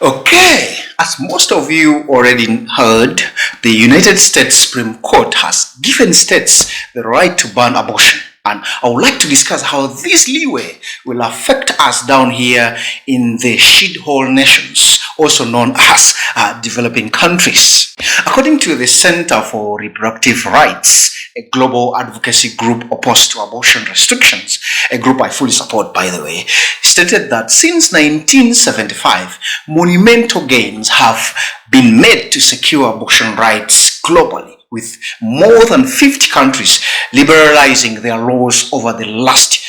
Okay, as most of you already heard, the United States Supreme Court has given states the right to ban abortion. And I would like to discuss how this leeway will affect us down here in the shithole nations, also known as developing countries. According to the Center for Reproductive Rights, a global advocacy group opposed to abortion restrictions, a group I fully support, by the way, stated that since 1975, monumental gains have been made to secure abortion rights globally, with more than 50 countries liberalizing their laws over the last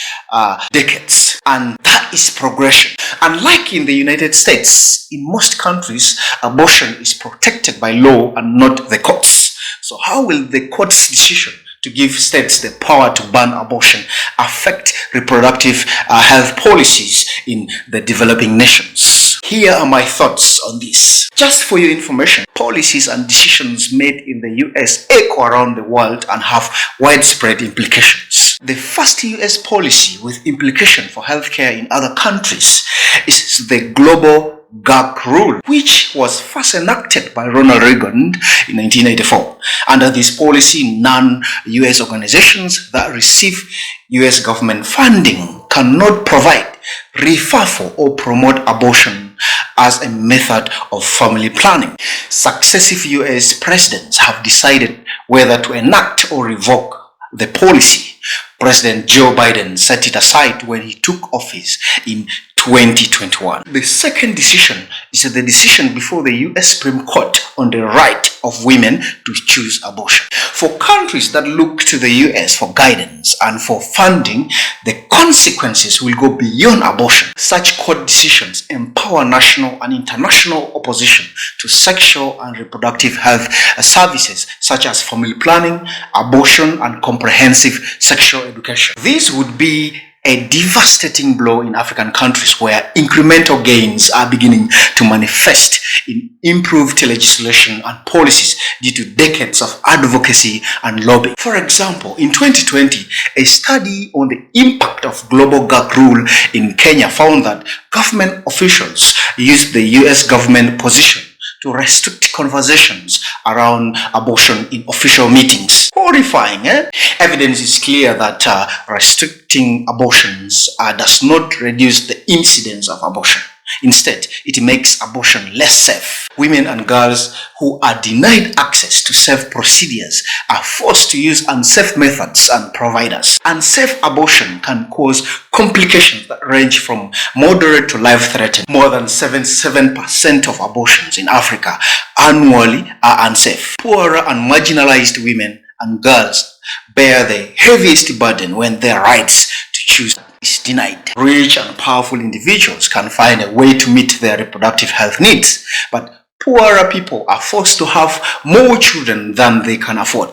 decades. And that is progression. Unlike in the United States, in most countries, abortion is protected by law and not the courts. So how will the court's decision to give states the power to ban abortion affect reproductive health policies in the developing nations? Here are my thoughts on this. Just for your information, policies and decisions made in the US echo around the world and have widespread implications. The first US policy with implication for healthcare in other countries is the global gag rule, which was first enacted by Ronald Reagan in 1984. Under this policy, non-US organizations that receive US government funding cannot provide, refer for, or promote abortion as a method of family planning. Successive US presidents have decided whether to enact or revoke the policy. President Joe Biden set it aside when he took office in 2021. The second decision is the decision before the US Supreme Court on the right of women to choose abortion. For countries that look to the US for guidance and for funding, the consequences will go beyond abortion. Such court decisions empower national and international opposition to sexual and reproductive health services such as family planning, abortion, and comprehensive sexual education. This would be a devastating blow in African countries where incremental gains are beginning to manifest in improved legislation and policies due to decades of advocacy and lobbying. For example, in 2020, a study on the impact of global gag rule in Kenya found that government officials used the US government position to restrict conversations around abortion in official meetings. Horrifying, eh? Evidence is clear that restricting abortions does not reduce the incidence of abortion. Instead, it makes abortion less safe. Women and girls who are denied access to safe procedures are forced to use unsafe methods and providers. Unsafe abortion can cause complications that range from moderate to life-threatening. More than 77% of abortions in Africa annually are unsafe. Poorer and marginalized women and girls bear the heaviest burden when their rights to choose is denied. Rich and powerful individuals can find a way to meet their reproductive health needs, but poorer people are forced to have more children than they can afford.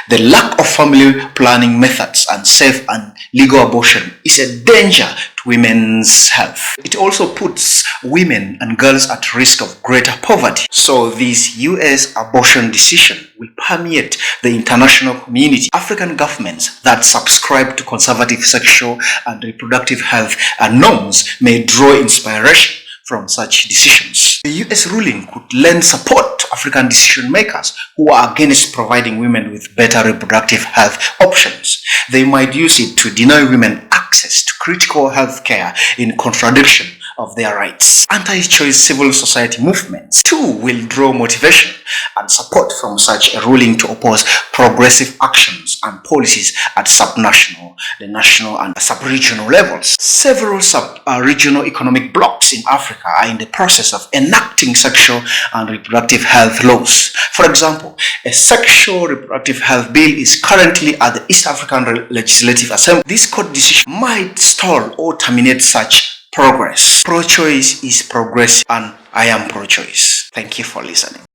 The lack of family planning methods and safe and legal abortion is a danger to women's health. It also puts women and girls at risk of greater poverty. So this US abortion decision will permeate the international community. African governments that subscribe to conservative sexual and reproductive health norms may draw inspiration from such decisions. The US ruling could lend support to African decision makers who are against providing women with better reproductive health options. They might use it to deny women access to critical health care in contradiction of their rights. Anti-choice civil society movements too will draw motivation and support from such a ruling to oppose progressive actions and policies at subnational, the national and sub-regional levels. Several sub-regional economic blocs in Africa are in the process of enacting sexual and reproductive health laws. For example, a sexual reproductive health bill is currently at the East African Legislative Assembly. This court decision might stall or terminate such progress. Pro-choice is progressive and I am pro-choice. Thank you for listening.